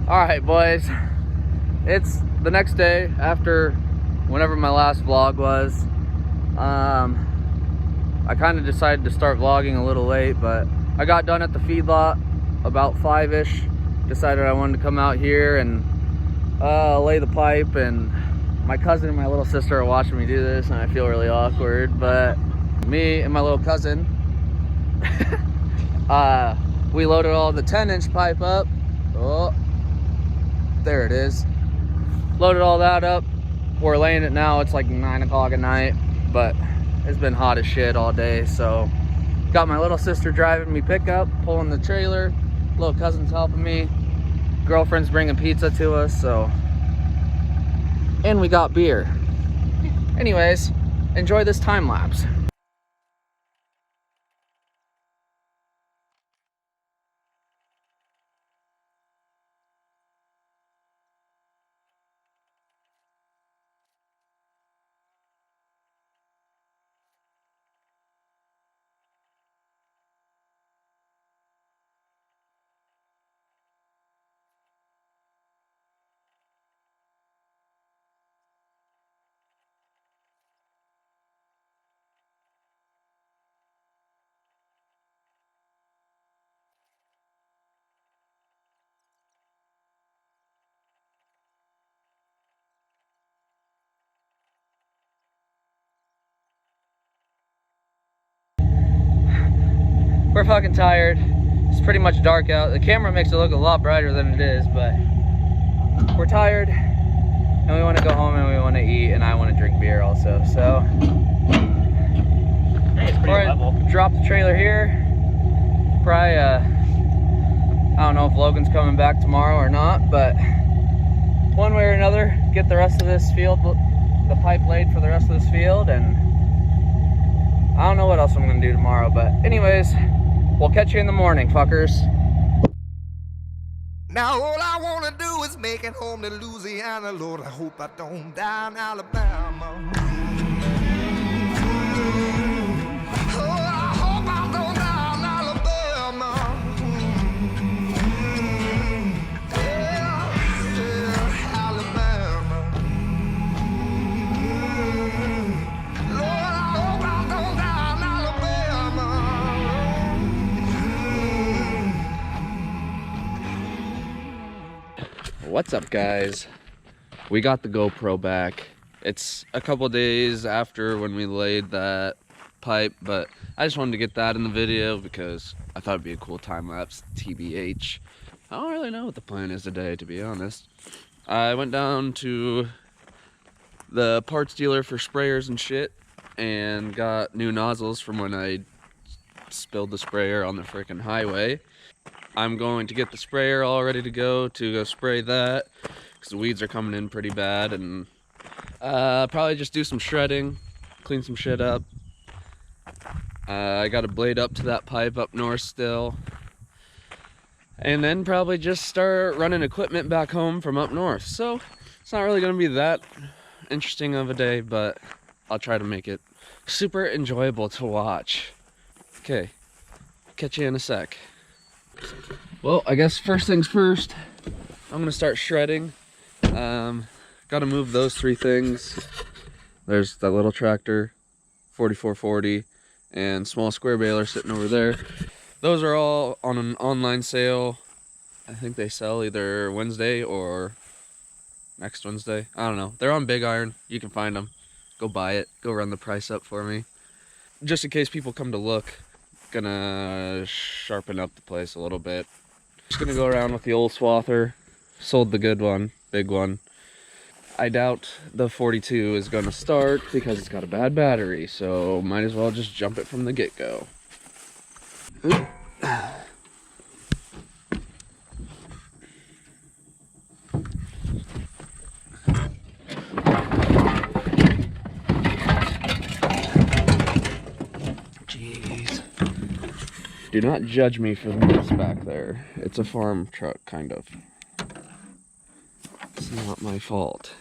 Alright boys, it's the next day after whenever my last vlog was. I kind of decided to start vlogging a little late, but I got done at the feedlot about 5-ish. Decided I wanted to come out here and lay the pipe, and my cousin and my little sister are watching me do this, and I feel really awkward. But me and my little cousin, we loaded all the 10-inch pipe up. Oh, there it is. Loaded all that up. We're laying it now. It's like 9 o'clock at night, but it's been hot as shit all day. So got my little sister driving me pickup, pulling the trailer. Little cousin's helping me. Girlfriend's bringing pizza to us. So, and we got beer. Anyways, enjoy this time lapse. We're fucking tired. It's pretty much dark out. The camera makes it look a lot brighter than it is, but we're tired and we want to go home and we want to eat, and I want to drink beer also. So Hey, it's pretty level. Drop the trailer here. Probably I don't know if Logan's coming back tomorrow or not, but one way or another, get the rest of this field, the pipe laid for the rest of this field, and I don't know what else I'm gonna do tomorrow. But anyways, we'll catch you in the morning, fuckers. Now all I wanna do is make it home to Louisiana. Lord, I hope I don't die in Alabama. Oh, I hope I don't die in Alabama. Yeah, Alabama. Lord, I hope I don't die in Alabama. What's up, guys? We got the GoPro back. It's a couple days after when we laid that pipe, but I just wanted to get that in the video because I thought it'd be a cool time lapse. TBH. I don't really know what the plan is today, to be honest. I went down to the parts dealer for sprayers and shit and got new nozzles from when I spilled the sprayer on the freaking highway. I'm going to get the sprayer all ready to go spray that because the weeds are coming in pretty bad, and probably just do some shredding, clean some shit up. I got a blade up to that pipe up north still, and then probably just start running equipment back home from up north. So it's not really going to be that interesting of a day, but I'll try to make it super enjoyable to watch. Okay, catch you in a sec. Well, I guess first things first, I'm gonna start shredding. Gotta move those three things. There's that little tractor, 4440, and small square baler sitting over there. Those are all on an online sale. I think they sell either Wednesday or next Wednesday. I don't know. They're on Big Iron. You can find them. Go buy it. Go run the price up for me. Just in case people come to look, gonna sharpen up the place a little bit. Just gonna go around with the old swather. Sold the good one, big one. I doubt the 42 is gonna start because it's got a bad battery, so might as well just jump it from the get-go. Jeez. Do not judge me for the mess back there. It's a farm truck, kind of. It's not my fault.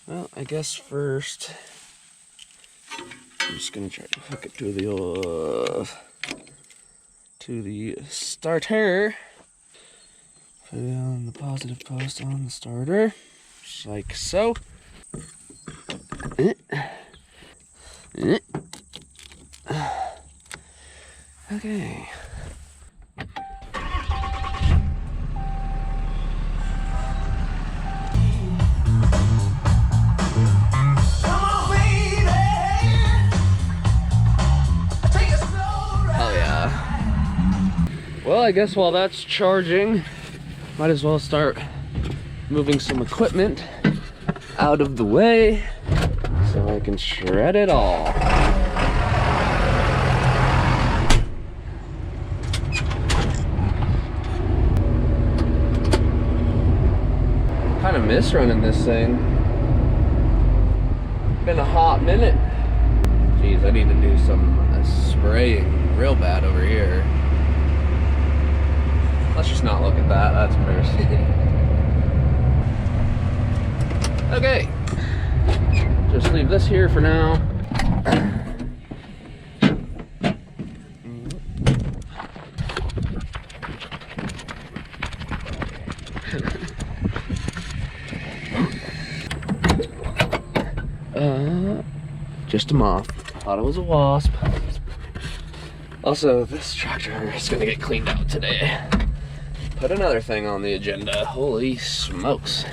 Well, I guess first, I'm just gonna try to hook it to the starter. Put it on the positive post on the starter, just like so. Okay. Hell yeah. Well, I guess while that's charging, might as well start moving some equipment out of the way so I can shred it all. Kind of miss running this thing. Been a hot minute. Jeez, I need to do some spraying real bad over here. Let's just not look at that. That's embarrassing. Okay. Just leave this here for now. Just a moth. Thought it was a wasp. Also, this tractor is gonna get cleaned out today. Put another thing on the agenda. Holy smokes.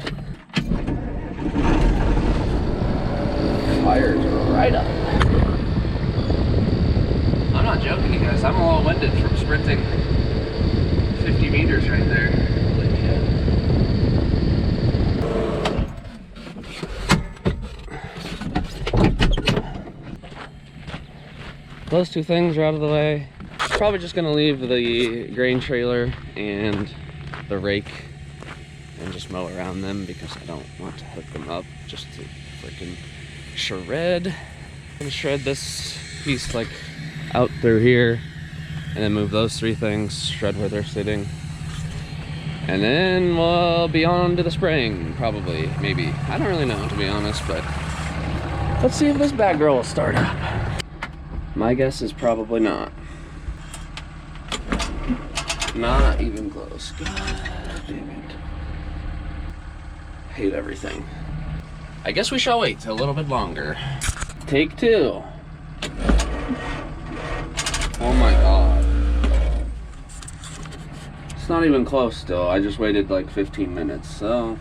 Fires are right up. I'm not joking, you guys. I'm a little winded from sprinting 50 meters right there. Holy shit. Those two things are out of the way. Probably just gonna leave the grain trailer and the rake and just mow around them because I don't want to hook them up just to freaking shred. I'm gonna shred this piece like out through here and then move those three things, shred where they're sitting. And then we'll be on to the spraying, probably, maybe. I don't really know, to be honest, but let's see if this bad girl will start up. My guess is probably not. Not even close. God damn it. Hate everything. I guess we shall wait a little bit longer. Take two. Oh my god. It's not even close still. I just waited like 15 minutes, so.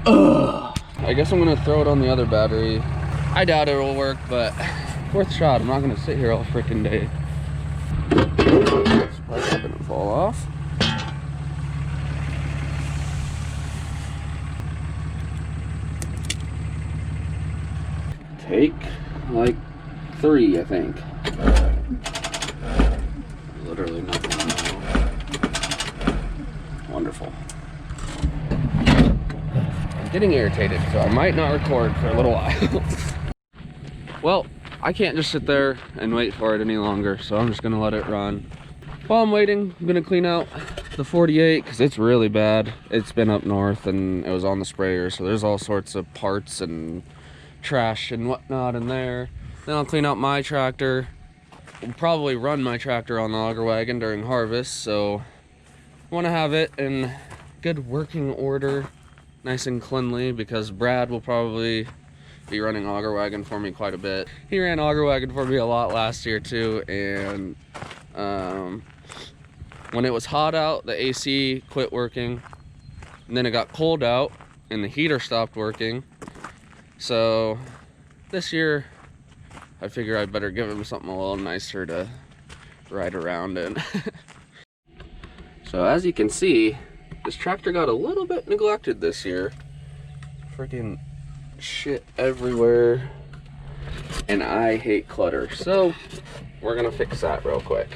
Ugh. I guess I'm gonna throw it on the other battery. I doubt it will work, but worth a shot. I'm not gonna sit here all freaking day. This part happened to fall off. Take like 3, I think. Literally nothing. Wonderful. I'm getting irritated, so I might not record for a little while. Well, I can't just sit there and wait for it any longer, so I'm just gonna let it run. While I'm waiting, I'm gonna clean out the 48 because it's really bad. It's been up north and it was on the sprayer, so there's all sorts of parts and trash and whatnot in there. Then I'll clean out my tractor. We'll probably run my tractor on the auger wagon during harvest, so I want to have it in good working order, nice and cleanly, because Brad will probably be running auger wagon for me quite a bit. He ran auger wagon for me a lot last year too, and when it was hot out, the AC quit working, and then it got cold out and the heater stopped working. So this year I figure I better give him something a little nicer to ride around in. So as you can see, this tractor got a little bit neglected this year. Freaking shit everywhere, and I hate clutter, so we're gonna fix that real quick.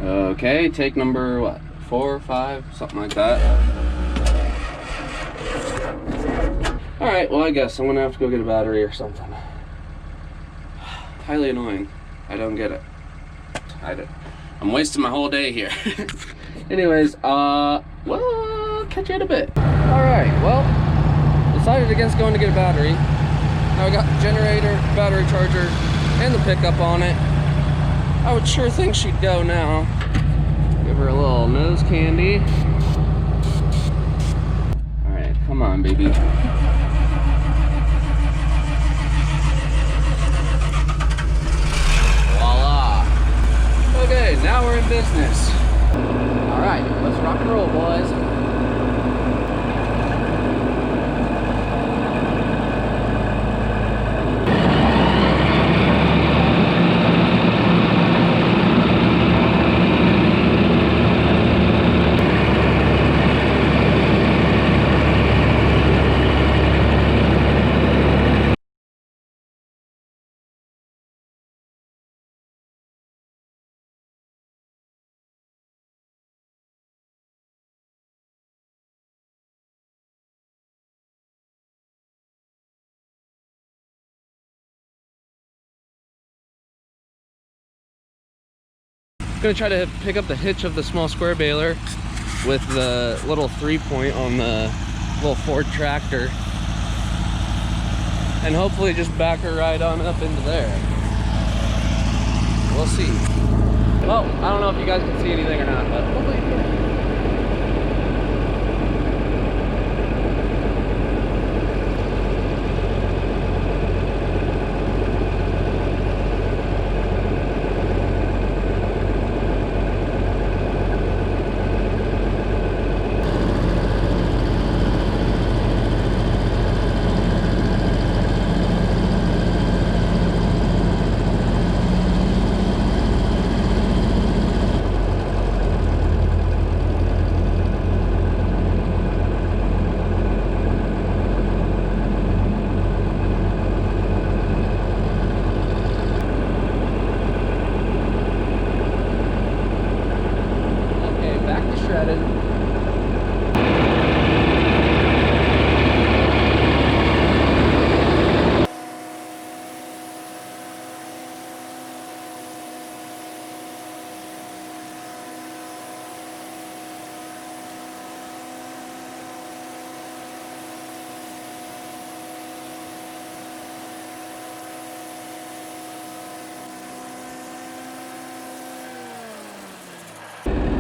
Okay, take number what, 4 or 5, something like that. Alright, well I guess I'm gonna have to go get a battery or something. Highly annoying. I don't get it. I'm wasting my whole day here. Anyways, well, catch you in a bit. Alright, well, decided against going to get a battery. Now we got the generator, battery charger, and the pickup on it. I would sure think she'd go now. Give her a little nose candy. Alright, come on, baby. Voila. Okay, now we're in business. Alright, let's rock and roll, boys. Gonna try to pick up the hitch of the small square baler with the little 3-point on the little Ford tractor, and hopefully just back her right on up into there. We'll see. Well, I don't know if you guys can see anything or not, but hopefully you can.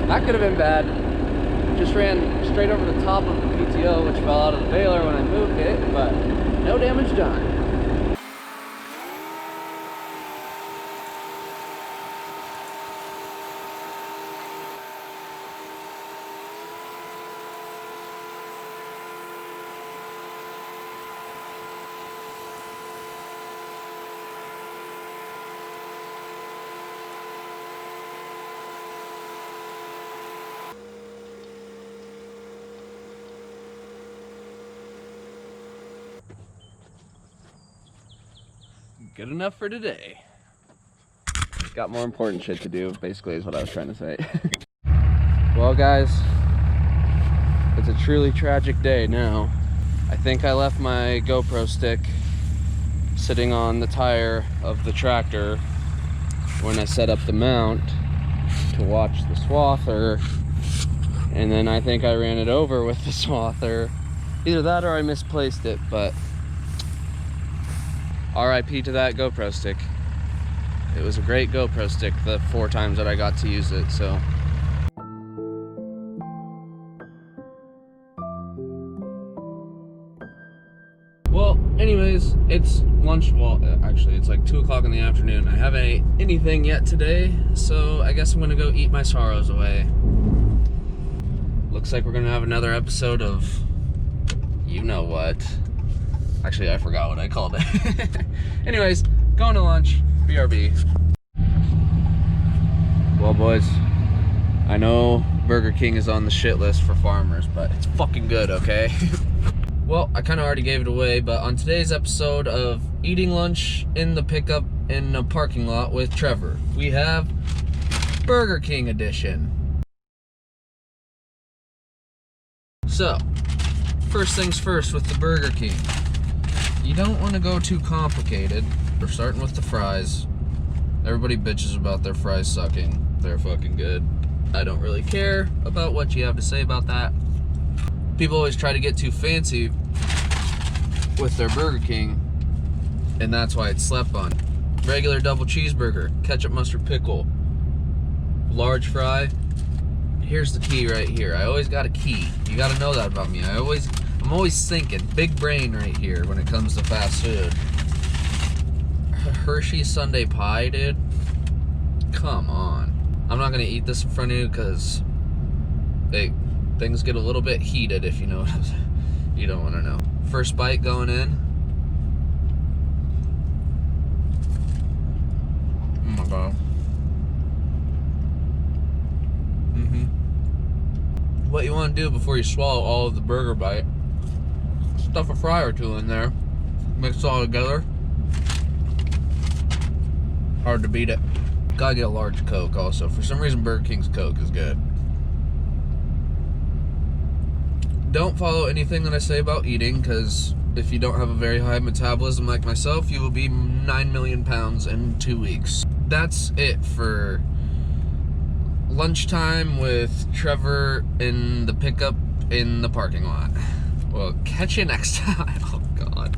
That could have been bad. Just ran straight over the top of the PTO, which fell out of the baler when I moved it, but no damage done. Good enough for today. Got more important shit to do, basically, is what I was trying to say. Well, guys, it's a truly tragic day now. I think I left my GoPro stick sitting on the tire of the tractor when I set up the mount to watch the swather, and then I think I ran it over with the swather. Either that or I misplaced it, but RIP to that GoPro stick. It was a great GoPro stick the 4 times that I got to use it, so. Well, anyways, it's lunch, well, actually it's like 2 o'clock in the afternoon. I haven't ate anything yet today, so I guess I'm gonna go eat my sorrows away. Looks like we're gonna have another episode of you know what. Actually, I forgot what I called it. Anyways, going to lunch, BRB. Well, boys, I know Burger King is on the shit list for farmers, but it's fucking good, okay? Well, I kind of already gave it away, but on today's episode of Eating Lunch in the Pickup in a Parking Lot with Trevor, we have Burger King edition. So, first things first with the Burger King. You don't want to go too complicated. We're starting with the fries. Everybody bitches about their fries sucking. They're fucking good. I don't really care about what you have to say about that. People always try to get too fancy with their Burger King, and that's why it's slept on. Regular double cheeseburger, ketchup, mustard, pickle, large fry. Here's the key right here. I always got a key. You gotta know that about me. I'm always thinking. Big brain right here when it comes to fast food. Hershey Sundae pie, dude. Come on. I'm not gonna eat this in front of you because things get a little bit heated if you know what you don't want to know. First bite going in. Oh my god. What you want to do before you swallow all of the burger bite, stuff a fry or two in there, mix it all together. Hard to beat it. Gotta get a large Coke also. For some reason, Burger King's Coke is good. Don't follow anything that I say about eating, because if you don't have a very high metabolism like myself, you will be 9 million pounds in 2 weeks. That's it for lunchtime with Trevor in the pickup in the parking lot. Well, catch you next time. Oh god.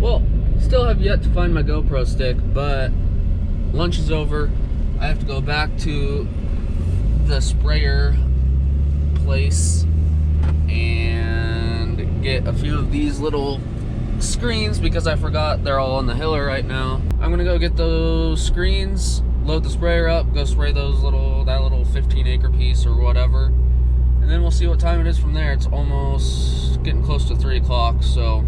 Well, still have yet to find my GoPro stick, but lunch is over. I have to go back to the sprayer place and get a few of these little screens because I forgot they're all on the hiller right now. I'm gonna go get those screens, load the sprayer up, go spray that little 15-acre piece or whatever, and then we'll see what time it is from there. It's almost getting close to 3 o'clock, so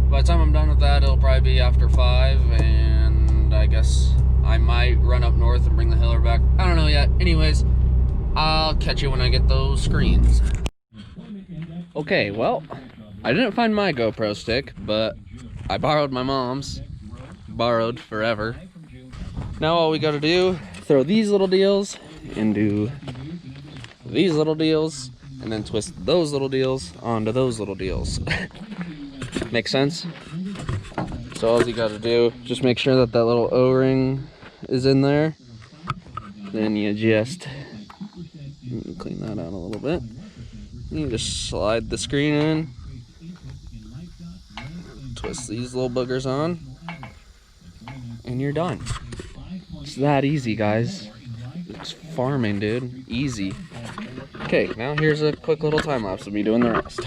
by the time I'm done with that, it'll probably be after 5, and I guess I might run up north and bring the hiller back. I don't know yet. Anyways, I'll catch you when I get those screens. Okay, well, I didn't find my GoPro stick, but I borrowed my mom's. Borrowed forever. Now all we gotta do, throw these little deals into these little deals, and then twist those little deals onto those little deals. Make sense? So all you gotta do, just make sure that that little O-ring is in there. Then you just clean that out a little bit. You just slide the screen in, twist these little boogers on, and you're done. It's that easy, guys. It's farming, dude. Easy. Okay, now here's a quick little time lapse of me doing the rest.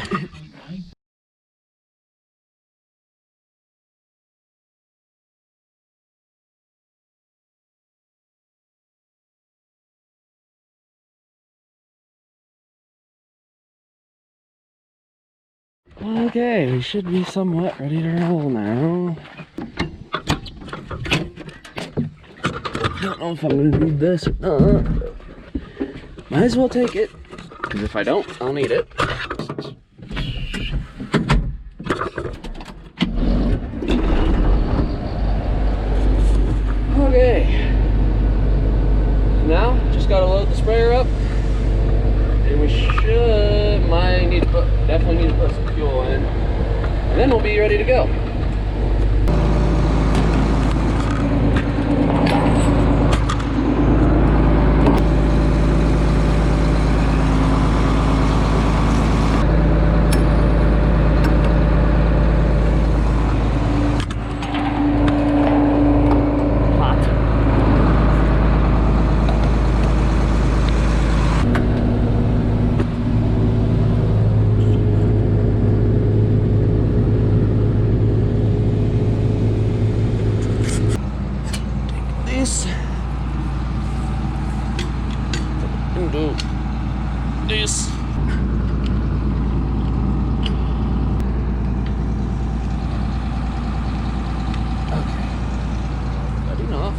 Okay, we should be somewhat ready to roll now. Don't know if I'm gonna need this or not. Might as well take it, because if I don't, I'll need it. Okay. Now, just gotta load the sprayer up. And we definitely need to put some fuel in. And then we'll be ready to go. And do this. Okay, good enough.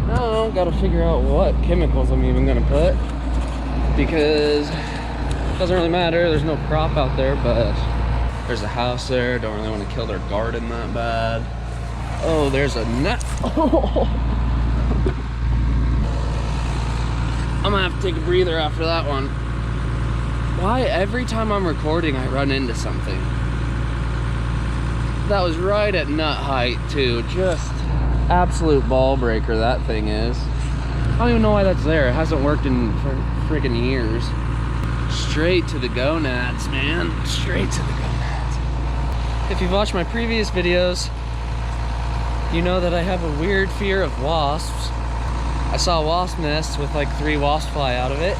Now gotta figure out what chemicals I'm even gonna put, because it doesn't really matter. There's no crop out there, but there's a house there. Don't really want to kill their garden that bad. Oh, there's a nut. Oh. I'm gonna have to take a breather after that one. Why every time I'm recording I run into something? That was right at nut height too. Just absolute ball breaker that thing is. I don't even know why that's there. It hasn't worked in freaking years. Straight to the gonads, man. Straight to the gonads. If you've watched my previous videos, you know that I have a weird fear of wasps. I saw a wasp nest with like 3 wasps fly out of it.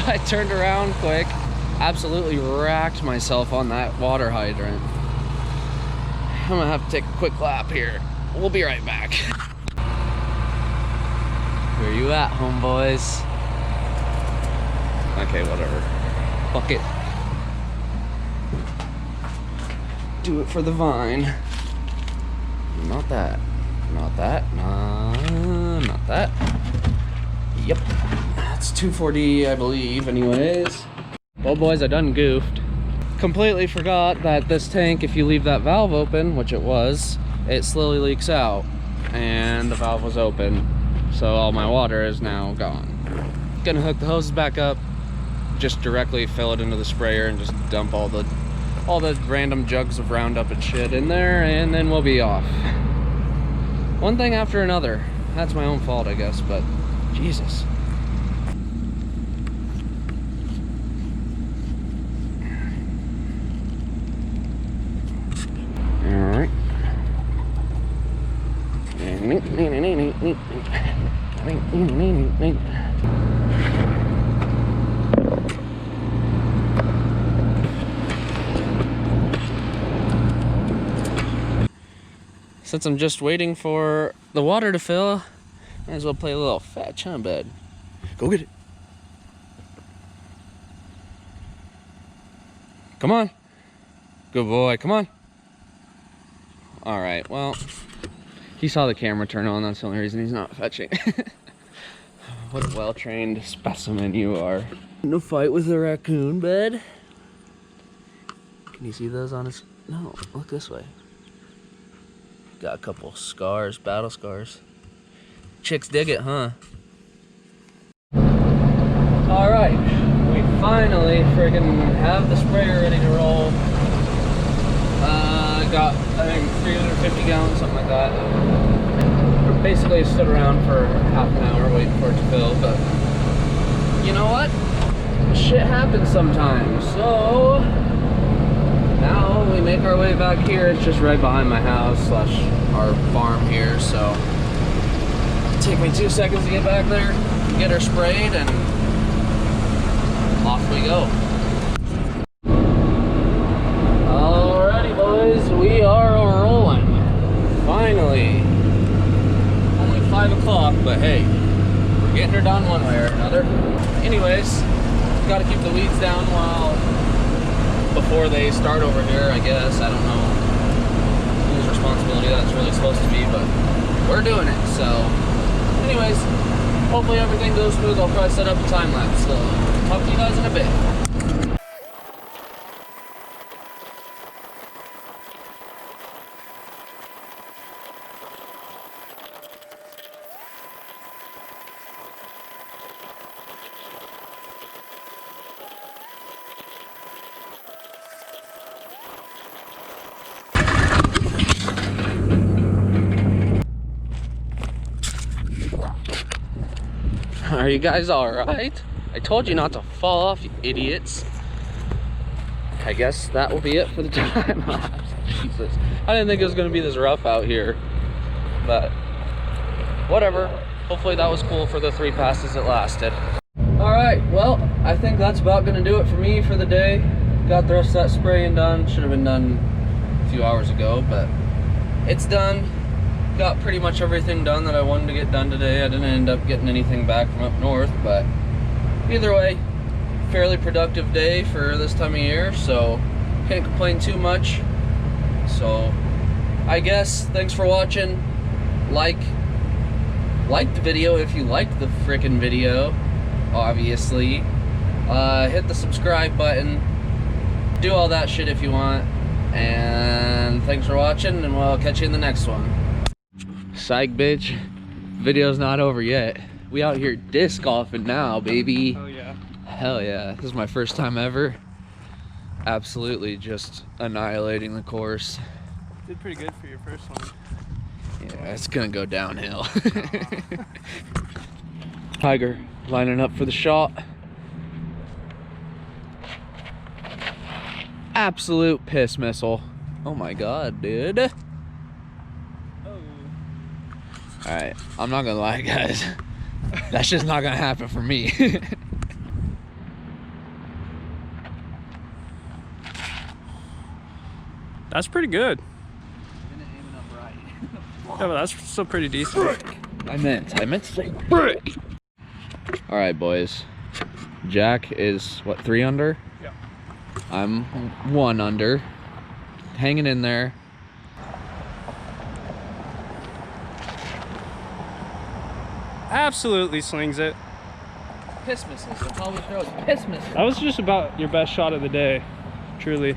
I turned around quick, absolutely racked myself on that water hydrant. I'm gonna have to take a quick lap here. We'll be right back. Where you at, homeboys? Okay, whatever. Fuck it. Do it for the vine. Not that. Not that. Not that. Yep. That's 240, I believe, anyways. Well, boys, I done goofed. Completely forgot that this tank, if you leave that valve open, which it was, it slowly leaks out. And the valve was open. So all my water is now gone. Gonna hook the hoses back up, just directly fill it into the sprayer and just dump all the random jugs of Roundup and shit in there, and then we'll be off. One thing after another. That's my own fault, I guess, but Jesus. All right. Since I'm just waiting for the water to fill, might as well play a little fetch, huh, bud? Go get it. Come on. Good boy, come on. All right, well, he saw the camera turn on. That's the only reason he's not fetching. What a well-trained specimen you are. No fight with the raccoon, bud. Can you see those on his... No, look this way. Got a couple scars, battle scars. Chicks dig it, huh? All right, we finally friggin' have the sprayer ready to roll. Got, I think, 350 gallons, something like that. Basically stood around for half an hour waiting for it to fill, but you know what? Shit happens sometimes. So now we make our way back here. It's just right behind my house slash our farm here, so it'll take me 2 seconds to get back there, get her sprayed, and off we go. Alrighty, boys, we are rolling. Finally. Only 5 o'clock, but hey, we're getting her done one way or another. Anyways, got to keep the weeds down before they start over here, I guess. I don't know whose responsibility that's really supposed to be, but we're doing it. So anyways, hopefully everything goes smooth. I'll probably set up a time lapse, so talk to you guys in a bit. Are you guys alright? I told you not to fall off, you idiots. I guess that will be it for the time lapse. Jesus. I didn't think it was going to be this rough out here. But whatever. Hopefully that was cool for the 3 passes it lasted. Alright, well, I think that's about going to do it for me for the day. Got the rest of that spraying done. Should have been done a few hours ago, but it's done. Got pretty much everything done that I wanted to get done today. I didn't end up getting anything back from up north, but either way, fairly productive day for this time of year, so can't complain too much. So I guess thanks for watching. Like the video if you liked the frickin' video, obviously. Hit the subscribe button, do all that shit if you want, and thanks for watching, and we'll catch you in the next one. Psych, bitch. Video's not over yet. We out here disc golfing now, baby. Oh yeah. Hell yeah. This is my first time ever. Absolutely just annihilating the course. Did pretty good for your first one. Yeah, it's gonna go downhill. Tiger lining up for the shot. Absolute piss missile. Oh my god, dude. Oh. Alright, I'm not gonna lie, guys. That's just not gonna happen for me. That's pretty good. Yeah, but that's still pretty decent. I meant to say brick. All right, boys. Jack is what, 3 under? Yeah. I'm 1 under. Hanging in there. Absolutely slings it. Piss missiles. That's all we throw is piss missiles. That was just about your best shot of the day, truly.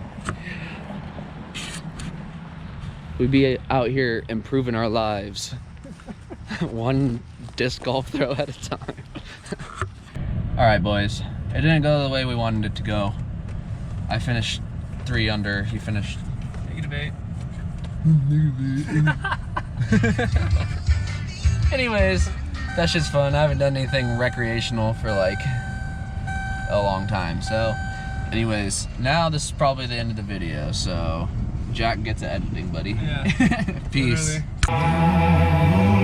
We'd be out here improving our lives. 1 disc golf throw at a time. All right, boys. It didn't go the way we wanted it to go. I finished 3 under. He finished Negative 8. Anyways, that's just fun. I haven't done anything recreational for like a long time. So, anyways, now this is probably the end of the video. So, Jack gets the editing, buddy. Yeah. Peace. Literally.